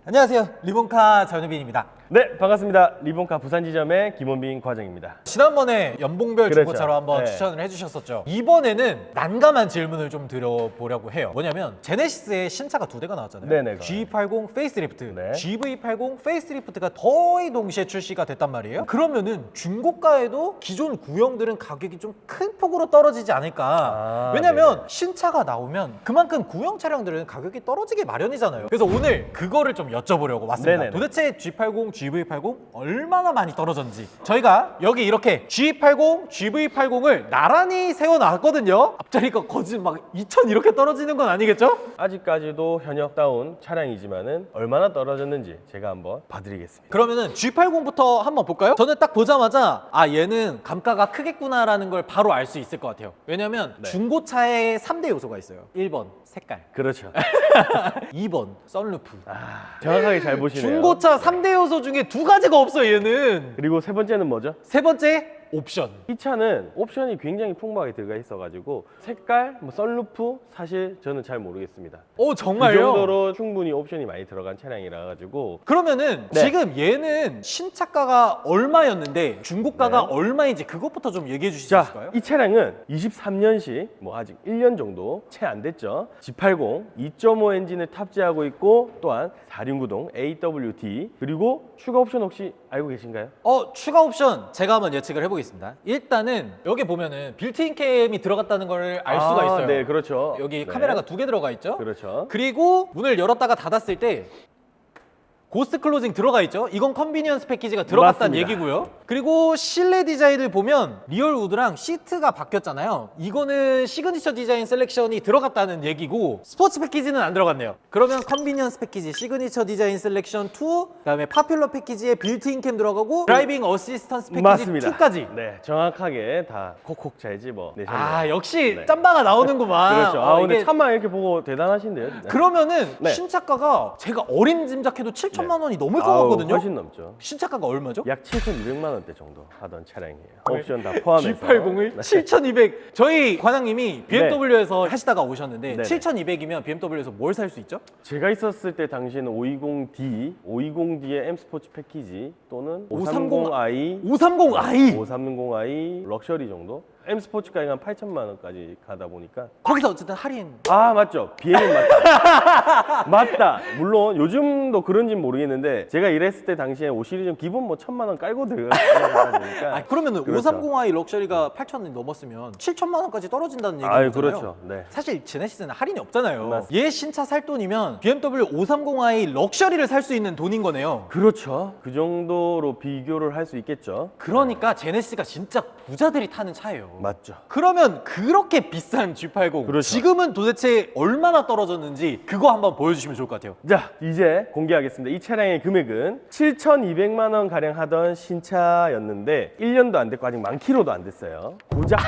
안녕하세요. 리본카 전유빈입니다. 네, 반갑습니다. 리본카 부산 지점의 김원빈 과장입니다. 지난번에 연봉별 그렇죠. 중고차로 한번 네. 추천을 해주셨었죠. 이번에는 난감한 질문을 좀 드려보려고 해요. 뭐냐면 제네시스의 신차가 두 대가 나왔잖아요. 네네. G80 페이스리프트, 네. GV80 페이스리프트가 거의 동시에 출시가 됐단 말이에요. 그러면은 중고가에도 기존 구형들은 가격이 좀 큰 폭으로 떨어지지 않을까. 왜냐면 네네. 신차가 나오면 그만큼 구형 차량들은 가격이 떨어지기 마련이잖아요. 그래서 오늘 그거를 좀 여쭤보려고 왔습니다. 네네네. 도대체 G80, GV80 얼마나 많이 떨어졌는지 저희가 여기 이렇게 G80, GV80을 나란히 세워놨거든요. 앞자리가 거진 막 2000 이렇게 떨어지는 건 아니겠죠? 아직까지도 현역다운 차량이지만은 얼마나 떨어졌는지 제가 한번 봐드리겠습니다. 그러면은 G80부터 한번 볼까요? 저는 딱 보자마자 아 얘는 감가가 크겠구나라는 걸 바로 알 수 있을 것 같아요. 왜냐면 네. 중고차에 3대 요소가 있어요. 1번 색깔, 그렇죠. 2번 썬루프. 정확하게 잘 보시네요. 중고차 3대 요소 중에 두 가지가 없어 얘는. 그리고 세 번째는 뭐죠? 세 번째 옵션. 이 차는 옵션이 굉장히 풍부하게 들어가 있어가지고 색깔, 뭐 썬루프 사실 저는 잘 모르겠습니다. 오 정말요? 그 정도로 충분히 옵션이 많이 들어간 차량이라 가지고 그러면은 네. 지금 얘는 신차가가 얼마였는데 중고가가 네. 얼마인지 그것부터 좀 얘기해 주실 수 자, 있을까요? 이 차량은 23년식, 뭐 아직 1년 정도 채 안 됐죠. G80 2.5 엔진을 탑재하고 있고 또한 4륜구동 AWD 그리고 추가 옵션 혹시 알고 계신가요? 추가 옵션 제가 한번 예측을 해보겠습니다. 일단은 여기 보면은 빌트인 캠이 들어갔다는 걸 알 수가 있어요. 네, 그렇죠. 여기 네. 카메라가 두 개 들어가 있죠. 그렇죠. 그리고 문을 열었다가 닫았을 때 고스트 클로징 들어가 있죠. 이건 컨비니언스 패키지가 들어갔다는 맞습니다. 얘기고요. 그리고 실내 디자인을 보면 리얼 우드랑 시트가 바뀌었잖아요. 이거는 시그니처 디자인 셀렉션이 들어갔다는 얘기고 스포츠 패키지는 안 들어갔네요. 그러면 컨비니언스 패키지, 시그니처 디자인 셀렉션 2, 그다음에 파퓰러 패키지에 빌트인 캠 들어가고 드라이빙 어시스턴스 패키지 맞습니다. 2까지. 네, 정확하게 다 콕콕 잘 집어내셨네요. 아 역시 네. 짬바가 나오는구만. 그렇죠. 아, 근데 이게 차만 이렇게 보고 대단하신데요. 진짜. 그러면은 네. 신차가가 제가 어림짐작해도 7천만 원이 넘을 것 아우, 같거든요. 훨씬 넘죠. 신차가가 얼마죠? 약 7,200만 원대 정도 하던 차량이에요. 옵션 다 포함해서. G80을 네. 7,200. 저희 과장님이 BMW에서 하시다가 오셨는데 네네. 7,200이면 BMW에서 뭘 살 수 있죠? 제가 있었을 때 당시에는 520D, 520D의 M 스포츠 패키지 또는 530i, 530i 530i 럭셔리 정도? M 스포츠까지 한 8천만 원까지 가다 보니까 거기서 어쨌든 할인. 아 맞죠. 비행은 맞다. 맞다. 물론 요즘도 그런지는 모르겠는데 제가 일했을 때 당시에 5 시리즈 기본 뭐 1,000만 원 깔고 들어가다 보니까 아 그러면은 그렇죠. 530i 럭셔리가 8,000원 넘었으면 7천만 원까지 떨어진다는 얘기잖아요. 아유 그렇죠. 네. 사실 제네시스는 할인이 없잖아요. 맞습니다. 얘 신차 살 돈이면 BMW 530i 럭셔리를 살 수 있는 돈인 거네요. 그렇죠. 그 정도로 비교를 할 수 있겠죠. 그러니까 제네시스가 진짜 부자들이 타는 차예요. 맞죠. 그러면 그렇게 비싼 G80 그렇죠. 지금은 도대체 얼마나 떨어졌는지 그거 한번 보여주시면 좋을 것 같아요. 자 이제 공개하겠습니다. 이 차량의 금액은 7,200만 원 가량 하던 신차였는데 1년도 안 됐고 아직 만 킬로도 안 됐어요. 고작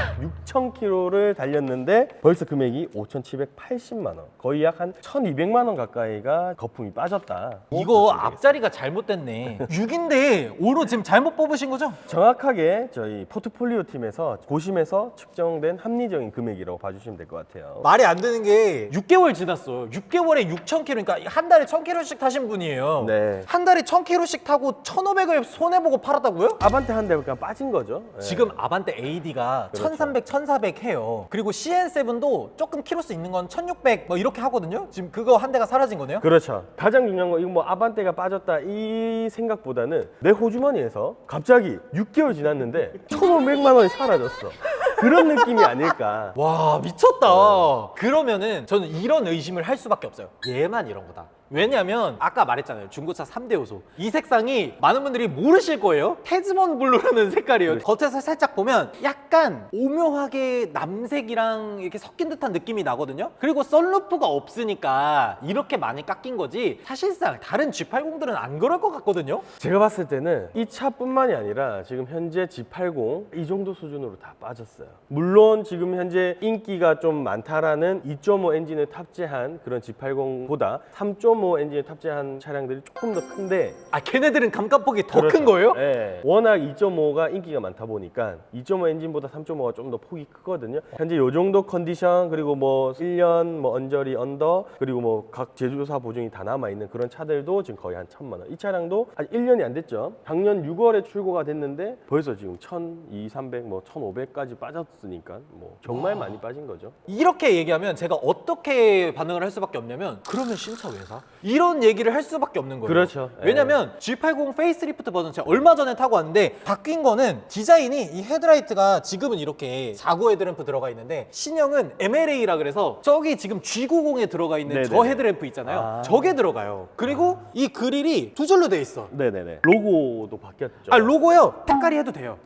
6,000킬로를 달렸는데 벌써 금액이 5,780만 원, 거의 약 한 1,200만 원 가까이가 거품이 빠졌다. 이거 앞자리가 잘못됐네. 6인데 5로 지금 잘못 뽑으신 거죠? 정확하게 저희 포트폴리오 팀에서 고심해서 측정된 합리적인 금액이라고 봐주시면 될 것 같아요. 말이 안 되는 게 6개월 지났어. 6개월에 6,000km, 그러니까 한 달에 1,000km씩 타신 분이에요. 네. 한 달에 1,000km씩 타고 1,500을 손해보고 팔았다고요? 아반떼 한 대 그냥 빠진 거죠. 네. 지금 아반떼 AD가 그렇죠. 1300, 1400 해요. 그리고 CN7도 조금 키로수 있는 건 1600 뭐 이렇게 하거든요. 지금 그거 한 대가 사라진 거네요. 그렇죠. 가장 중요한 건 이거 뭐 아반떼가 빠졌다 이 생각보다는 내 호주머니에서 갑자기 6개월 지났는데 1,500만 원이 사라졌어. 그런 느낌이 아닐까. 와 미쳤다. 그러면은 저는 이런 의심을 할 수밖에 없어요. 얘만 이런 거다. 왜냐면 아까 말했잖아요. 중고차 3대 요소. 이 색상이 많은 분들이 모르실 거예요. 테즈먼 블루라는 색깔이에요. 겉에서 살짝 보면 약간 오묘하게 남색이랑 이렇게 섞인 듯한 느낌이 나거든요. 그리고 썬루프가 없으니까 이렇게 많이 깎인 거지 사실상 다른 G80들은 안 그럴 것 같거든요. 제가 봤을 때는 이 차뿐만이 아니라 지금 현재 G80 이 정도 수준으로 다 빠졌어요. 물론 지금 현재 인기가 좀 많다라는 2.5 엔진을 탑재한 그런 G80보다 3.5 2.5 엔진을 탑재한 차량들이 조금 더 큰데 아, 걔네들은 감가폭이 더 큰 그렇죠. 거예요? 네. 워낙 2.5가 인기가 많다 보니까 2.5 엔진보다 3.5가 좀 더 폭이 크거든요. 현재 요 정도 컨디션 그리고 뭐 1년 뭐 언저리 언더 그리고 뭐 각 제조사 보증이 다 남아 있는 그런 차들도 지금 거의 한 1,000만 원. 이 차량도 아직 1년이 안 됐죠. 작년 6월에 출고가 됐는데 벌써 지금 1,200, 300, 뭐 1,500까지 빠졌으니까 뭐 정말 많이 빠진 거죠. 이렇게 얘기하면 제가 어떻게 반응을 할 수밖에 없냐면 그러면 신차 왜 사? 이런 얘기를 할 수밖에 없는 거예요. 그렇죠. 왜냐면 G80 페이스리프트 버전 제가 얼마 전에 타고 왔는데 바뀐 거는 디자인이 이 헤드라이트가 지금은 이렇게 4구 헤드램프 들어가 있는데 신형은 MLA라 그래서 저기 지금 G90에 들어가 있는 네네네. 저 헤드램프 있잖아요. 아. 저게 들어가요. 그리고 이 그릴이 두 줄로 돼 있어. 네네네. 로고도 바뀌었죠. 아 로고요. 색깔이 해도 돼요.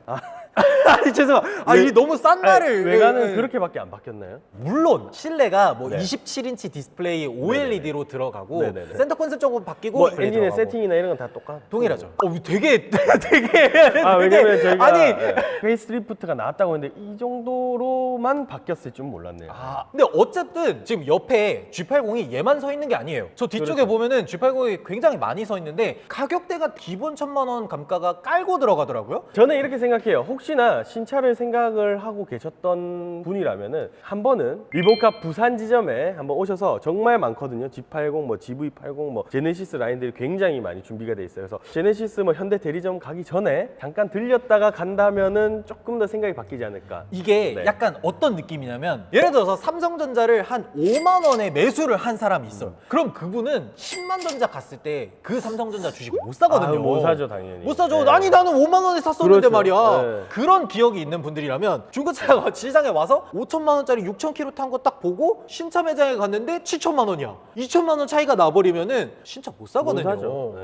아니 죄송합니다. 아 이 너무 싼 말을 외관은 예. 그렇게밖에 안 바뀌었나요? 물론 실내가 뭐 네. 27인치 디스플레이 OLED로 들어가고 네네네. 센터 콘솔 쪽은 바뀌고 뭐 디스플레이 엔진의 들어가고. 세팅이나 이런 건 다 똑같. 동일하죠. 되게 되게 왜냐면 저희가 아니 페이스리프트가 나왔다고 했는데 이 정도로만 바뀌었을 줄 몰랐네요. 근데 어쨌든 지금 옆에 G80이 얘만 서 있는 게 아니에요. 저 뒤쪽에 그렇죠. 보면은 G80이 굉장히 많이 서 있는데 가격대가 기본 1,000만 원 감가가 깔고 들어가더라고요. 저는 이렇게 생각해요. 혹시나 신차를 생각을 하고 계셨던 분이라면은 한 번은 리본카 부산 지점에 한번 오셔서 정말 많거든요. G80, 뭐 GV80, 뭐 제네시스 라인들이 굉장히 많이 준비가 돼 있어요. 그래서 제네시스 뭐 현대 대리점 가기 전에 잠깐 들렸다가 간다면은 조금 더 생각이 바뀌지 않을까. 이게 네. 약간 어떤 느낌이냐면 예를 들어서 삼성전자를 한 5만 원에 매수를 한 사람이 있어요. 그럼 그분은 10만 전자 갔을 때 그 삼성전자 주식 못 사거든요. 아유, 못 사죠, 당연히. 못 사죠. 네. 아니 나는 5만 원에 샀었는데 그렇죠. 말이야. 네. 그런 기억이 있는 분들이라면 중고차가 시장에 와서 5천만 원짜리 6,000km 탄 거 딱 보고 신차 매장에 갔는데 7천만 원이야. 2천만 원 차이가 나버리면은 신차 못 사거든요. 못 사죠.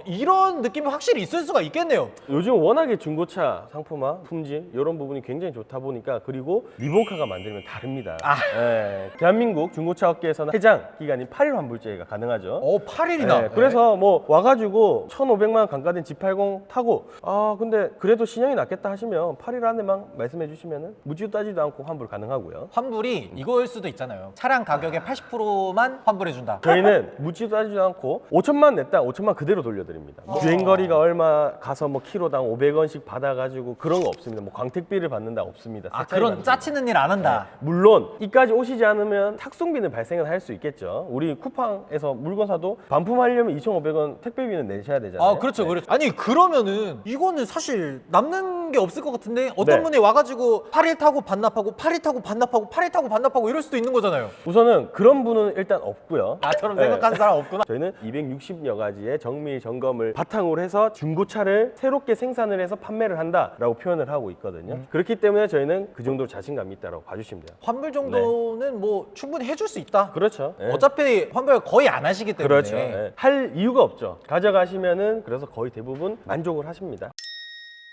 네. 이런 느낌이 확실히 있을 수가 있겠네요. 요즘 워낙에 중고차 상품화, 품질 이런 부분이 굉장히 좋다 보니까 그리고 리본카가 만들면 다릅니다. 예, 대한민국 중고차 업계에서는 해장 기간인 8일 환불제가 가능하죠. 8일이나. 예, 그래서 뭐 와가지고 1,500만 원 감가된 G80 타고 근데 그래도 신형이 낫겠다 하시면 8일 안에만 말씀해 주시면은 묻지도 따지도 않고 환불 가능하고요. 환불이 이거일 수도 있잖아요. 차량 가격의 80%만 환불해준다. 저희는 묻지도 따지도 않고 5천만 냈다 5천만 그대로 돌려드립니다. 주행거리가 얼마 가서 뭐 키로당 500원씩 받아가지고 그런 거 없습니다. 뭐 광택비를 받는다 없습니다. 새 차를 그런 받는다. 짜치는 일 안 한다. 물론 이까지 오시지 않으면 탁송비는 발생을 할 수 있겠죠. 우리 쿠팡에서 물건 사도 반품하려면 2,500원 택배비는 내셔야 되잖아요. 그렇죠, 네. 그렇죠. 아니 그러면은 이거는 사실 남는 게 없을 것 같은데 어떤 네. 분이 와가지고 8일 타고 반납하고 8일 타고 반납하고 8일 타고 반납하고 이럴 수도 있는 거잖아요. 우선은 그런 분은 일단 없고요. 나처럼 네. 생각하는 사람 없구나. 저희는 260여 가지의 정밀 점검을 바탕으로 해서 중고차를 새롭게 생산을 해서 판매를 한다라고 표현을 하고 있거든요. 그렇기 때문에 저희는 그 정도로 자신감이 있다고 봐주시면 돼요. 환불 정도는 뭐 충분히 해줄 수 있다. 그렇죠. 네. 어차피 환불 거의 안 하시기 때문에. 그렇죠. 네. 할 이유가 없죠. 가져가시면은 그래서 거의 대부분 만족을 하십니다.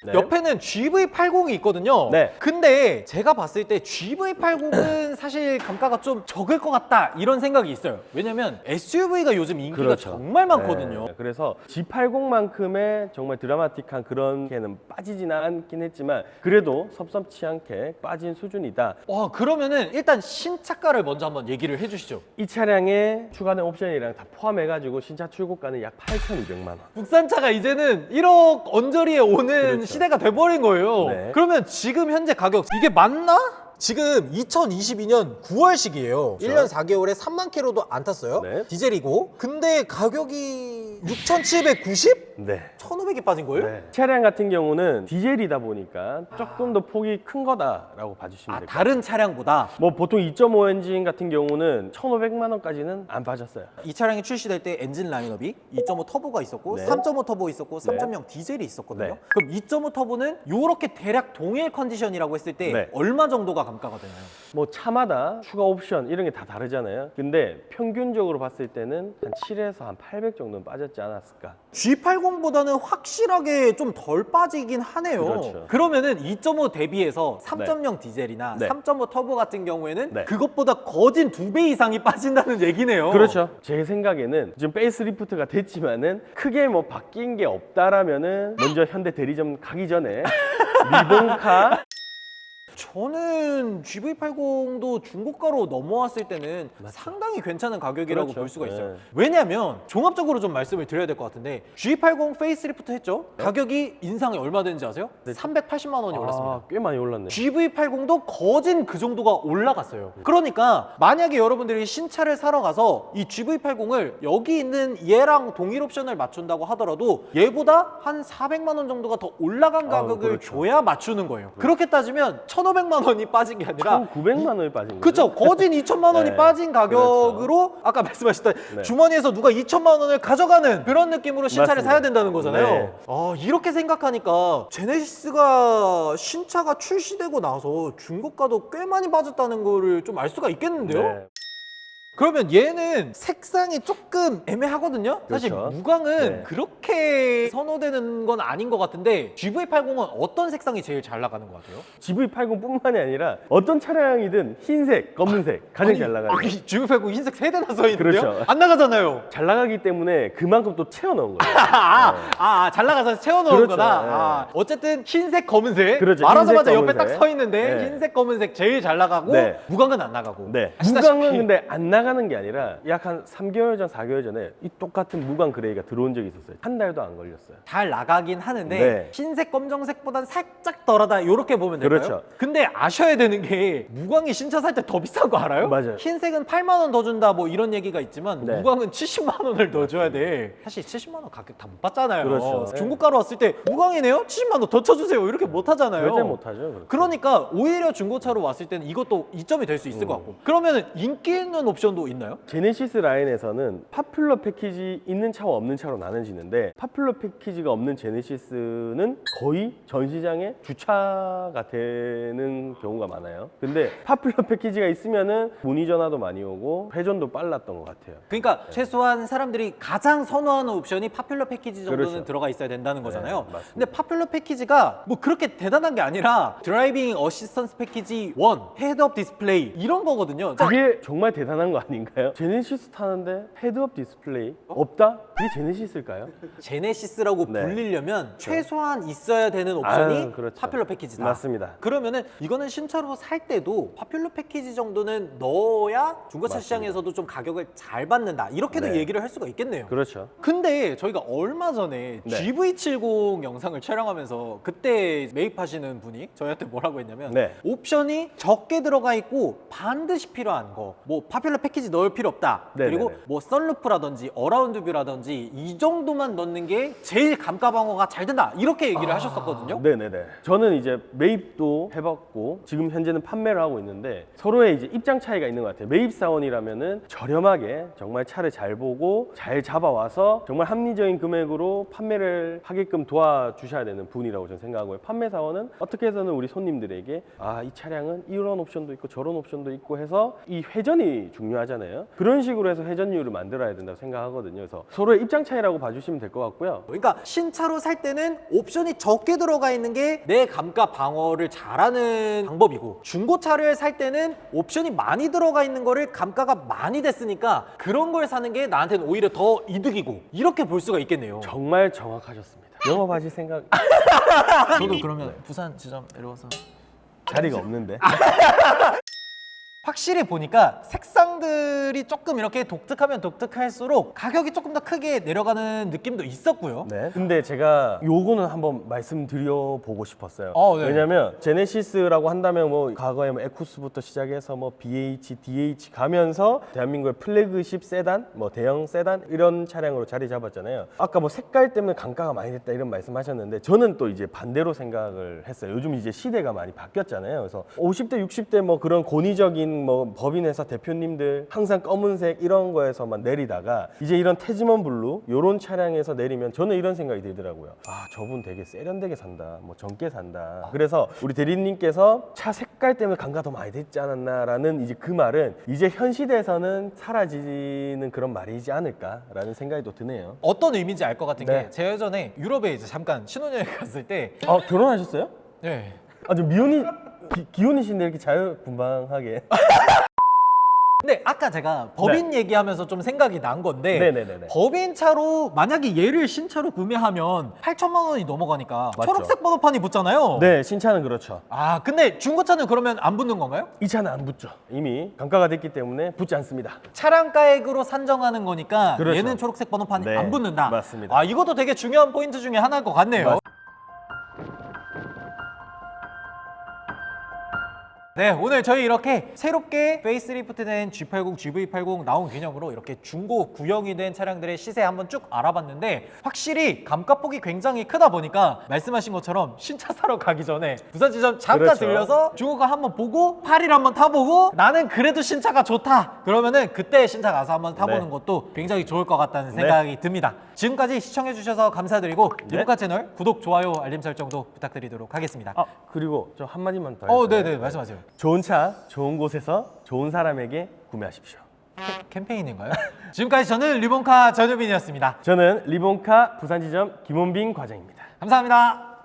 네. 옆에는 GV80이 있거든요. 네. 근데 제가 봤을 때 GV80은 사실 감가가 좀 적을 것 같다 이런 생각이 있어요. 왜냐면 SUV가 요즘 인기가 그렇죠. 정말 많거든요. 네, 그래서 G80만큼의 정말 드라마틱한 그런 게는 빠지지는 않긴 했지만 그래도 섭섭치 않게 빠진 수준이다. 그러면은 일단 신차가를 먼저 한번 얘기를 해주시죠. 이 차량에 추가된 옵션이랑 다 포함해가지고 신차 출고가는 약 8,200만 원. 국산차가 이제는 1억 언저리에 오는 그렇죠. 시대가 돼버린 거예요. 네. 그러면 지금 현재 가격 이게 맞나? 지금 2022년 9월식이에요. 1년 4개월에 3만 킬로도 안 탔어요. 네. 디젤이고. 근데 가격이 6,790? 네. 1,500이 빠진 거예요? 네. 차량 같은 경우는 디젤이다 보니까 조금 더 폭이 큰 거다라고 봐주시면 돼요. 다른 차량보다 뭐 보통 2.5 엔진 같은 경우는 1,500만 원까지는 안 빠졌어요. 이 차량이 출시될 때 엔진 라인업이 2.5 터보가 있었고 네. 3.5 터보 있었고 네. 3.0 디젤이 있었거든요. 네. 그럼 2.5 터보는 요렇게 대략 동일 컨디션이라고 했을 때 네. 얼마 정도가 감가가 되나요? 뭐 차마다 추가 옵션 이런 게 다 다르잖아요. 근데 평균적으로 봤을 때는 한 7에서 한 800 정도는 빠졌지 않았을까. G80보다는 확실하게 좀 덜 빠지긴 하네요. 그렇죠. 그러면은 2.5 대비해서 3.0 디젤이나 네. 3.5 터보 같은 경우에는 네. 그것보다 거진 2배 이상이 빠진다는 얘기네요. 그렇죠. 제 생각에는 지금 페이스리프트가 됐지만은 크게 뭐 바뀐 게 없다라면은 먼저 현대 대리점 가기 전에 리본카 저는 GV80도 중고가로 넘어왔을 때는 상당히 괜찮은 가격이라고 그렇죠. 볼 수가 있어요. 네. 왜냐하면 종합적으로 좀 말씀을 드려야 될 것 같은데 G80 페이스리프트 했죠? 가격이 인상이 얼마 되는지 아세요? 380만 원이 올랐습니다. 아, 꽤 많이 올랐네. GV80도 거진 그 정도가 올라갔어요. 그러니까 만약에 여러분들이 신차를 사러 가서 이 GV80을 여기 있는 얘랑 동일 옵션을 맞춘다고 하더라도 얘보다 한 400만 원 정도가 더 올라간 가격을 그렇죠. 줘야 맞추는 거예요. 그렇게 따지면 1,500만 원이 빠진 게 아니라 1,900만 원이 빠진 거죠. 그쵸, 거진 2천만 원이 네, 빠진 가격으로 아까 말씀하셨던 네. 주머니에서 누가 2천만 원을 가져가는 그런 느낌으로 신차를 맞습니다. 사야 된다는 거잖아요. 네. 이렇게 생각하니까 제네시스가 신차가 출시되고 나서 중고가도 꽤 많이 빠졌다는 거를 좀 알 수가 있겠는데요? 네. 그러면 얘는 색상이 조금 애매하거든요? 사실 그렇죠. 무광은 네. 그렇게 선호되는 건 아닌 것 같은데 GV80은 어떤 색상이 제일 잘 나가는 것 같아요? GV80뿐만이 아니라 어떤 차량이든 흰색, 검은색 가장 잘 나가요. GV80 흰색 3대나 써있는데요? 그렇죠. 안 나가잖아요. 잘 나가기 때문에 그만큼 또 채워 넣은 거예요. 잘 나가서 채워놓은 그렇죠. 거다. 네. 어쨌든 흰색, 검은색. 그렇죠. 말하자마자 흰색, 옆에 딱 검은색. 서 있는데 네. 흰색, 검은색 제일 잘 나가고 네. 무광은 안 나가고. 네. 아시다시피 무광은 근데 안 나가는 게 아니라 약 한 3개월 전, 4개월 전에 이 똑같은 무광 그레이가 들어온 적이 있었어요. 한 달도 안 걸렸어요. 잘 나가긴 하는데 네. 흰색, 검정색보단 살짝 덜하다 이렇게 보면 될까요? 그렇죠. 근데 아셔야 되는 게 무광이 신차 살 때 더 비싼 거 알아요? 맞아요. 흰색은 8만 원 더 준다 뭐 이런 얘기가 있지만 네. 무광은 70만 원을 더 줘야 돼. 사실 70만 원 가격 다 못 받잖아요. 그렇죠. 중고가로 왔을 때 무광이네요? 70만 원 더 쳐주세요. 이렇게 못 하잖아요. 절대 못하죠. 그렇죠. 그러니까 오히려 중고차로 왔을 때는 이것도 이점이 될 수 있을 것 같고. 그러면 인기 있는 옵션도 있나요? 제네시스 라인에서는 파퓰러 패키지 있는 차와 없는 차로 나눠지는데 파퓰러 패키지가 없는 제네시스는 거의 전 시장의 주차가 되는 경우가 많아요. 근데 파퓰러 패키지가 있으면은 문의 전화도 많이 오고 회전도 빨랐던 것 같아요. 그러니까 최소한 사람들이 가장 선호하는 옵션이 파퓰러 패키지 정도는 그렇죠. 들어가 있어야 된다는 거잖아요. 맞습니다. 근데 파퓰러 패키지가 뭐 그렇게 대단한 게 아니라 드라이빙 어시스턴스 패키지 1, 헤드업 디스플레이 이런 거거든요. 그게 정말 대단한 거 아닌가요? 제네시스 타는데 헤드업 디스플레이 없다? 그게 제네시스일까요? 제네시스라고 네. 불리려면 최소한 있어야 되는 옵션이 아유, 그렇죠. 파퓰러 패키지다. 맞습니다. 그러면은 이거는 신차로 살 때도 파퓰러 패키지 정도는 넣어야 중고차 맞습니다. 시장에서도 좀 가격을 잘 받는다. 이렇게도 네. 얘기를 할 수가 있겠네요. 그렇죠. 근데 저희가 얼마 전에 네. GV70 영상을 촬영하면서 그때 매입하시는 분이 저희한테 뭐라고 했냐면 네. 옵션이 적게 들어가 있고 반드시 필요한 거 뭐 파퓰러 패키지 넣을 필요 없다. 네네네. 그리고 뭐 썬루프라든지 어라운드 뷰라든지 이 정도만 넣는 게 제일 감가 방어가 잘 된다. 이렇게 얘기를 하셨었거든요. 네네네. 저는 이제 매입도 해봤고 지금 현재는 판매를 하고 있는데 서로의 이제 입장 차이가 있는 것 같아요. 매입 사원이라면은 저렴하게 정말 차를 잘 보고 잘 잡아와서 정말 합리적인 금액으로 판매를 하게끔 도와주셔야 되는 분이라고 저는 생각하고요. 판매 사원은 어떻게 해서는 우리 손님들에게 이 차량은 이런 옵션도 있고 저런 옵션도 있고 해서 이 회전이 중요하잖아요. 그런 식으로 해서 회전율을 만들어야 된다고 생각하거든요. 그래서 서로의 입장 차이라고 봐주시면 될 것 같고요. 그러니까 신차로 살 때는 옵션이 적게 들어가 있는 게 내 감가 방어를 잘하는 방법이고 중고차를 살 때는 옵션이 많이 들어가 있는 거를 감가가 많이 됐으니까 그런 걸 사는 게 나한테는 오히려 더 이득이고 이렇게 볼 수가 있겠네요. 정말 정확하셨습니다. 영업하실 생각 저도 그러면 부산 지점 내려와서 자리가 없는데. 확실히 보니까 색상들이 조금 이렇게 독특하면 독특할수록 가격이 조금 더 크게 내려가는 느낌도 있었고요. 네. 근데 제가 요거는 한번 말씀드려 보고 싶었어요. 네. 왜냐면 제네시스라고 한다면 뭐 과거에 뭐 에쿠스부터 시작해서 뭐 BH, DH 가면서 대한민국의 플래그십 세단, 뭐 대형 세단 이런 차량으로 자리 잡았잖아요. 아까 뭐 색깔 때문에 감가가 많이 됐다 이런 말씀하셨는데 저는 또 이제 반대로 생각을 했어요. 요즘 이제 시대가 많이 바뀌었잖아요. 그래서 50대, 60대 뭐 그런 권위적인 뭐 법인회사 대표님들 항상 검은색 이런 거에서만 내리다가 이제 이런 태지먼 블루 요런 차량에서 내리면 저는 이런 생각이 들더라고요. 저분 되게 세련되게 산다, 뭐 젊게 산다. 그래서 우리 대리님께서 차 색깔 때문에 감가 더 많이 됐지 않았나라는 이제 그 말은 이제 현 시대에서는 사라지는 그런 말이지 않을까라는 생각이 또 드네요. 어떤 의미인지 알 것 같은 네. 게 제가 예전에 유럽에 이제 잠깐 신혼여행 갔을 때 결혼하셨어요? 네. 아주 미혼이 기혼이신데 이렇게 자유분방하게. 근데 아까 제가 법인 얘기하면서 좀 생각이 난 건데 네네네네. 법인 차로 만약에 얘를 신차로 구매하면 8천만 원이 넘어가니까 맞죠. 초록색 번호판이 붙잖아요. 네, 신차는 그렇죠. 아 근데 중고차는 그러면 안 붙는 건가요? 이 차는 안 붙죠. 이미 강가가 됐기 때문에 붙지 않습니다. 차량가액으로 산정하는 거니까 그렇죠. 얘는 초록색 번호판이 네, 안 붙는다. 맞습니다. 아 이것도 되게 중요한 포인트 중에 하나일 것 같네요. 네, 오늘 저희 이렇게 새롭게 페이스리프트된 G80, GV80 나온 기념으로 이렇게 중고 구형이 된 차량들의 시세 한번 쭉 알아봤는데 확실히 감가폭이 굉장히 크다 보니까 말씀하신 것처럼 신차 사러 가기 전에 부산지점 잠깐 그렇죠. 들려서 중고가 한번 보고 파리를 한번 타보고 나는 그래도 신차가 좋다 그러면은 그때 신차 가서 한번 타보는 네. 것도 굉장히 좋을 것 같다는 생각이 듭니다. 지금까지 시청해주셔서 감사드리고 네. 리모카 채널 구독, 좋아요, 알림 설정도 부탁드리도록 하겠습니다. 아, 그리고 저 한마디만 더 할까요? 네네 말씀하세요. 좋은 차, 좋은 곳에서 좋은 사람에게 구매하십시오. 캠페인인가요? 지금까지 저는 리본카 전효빈이었습니다. 저는 리본카 부산지점 김원빈 과장입니다. 감사합니다.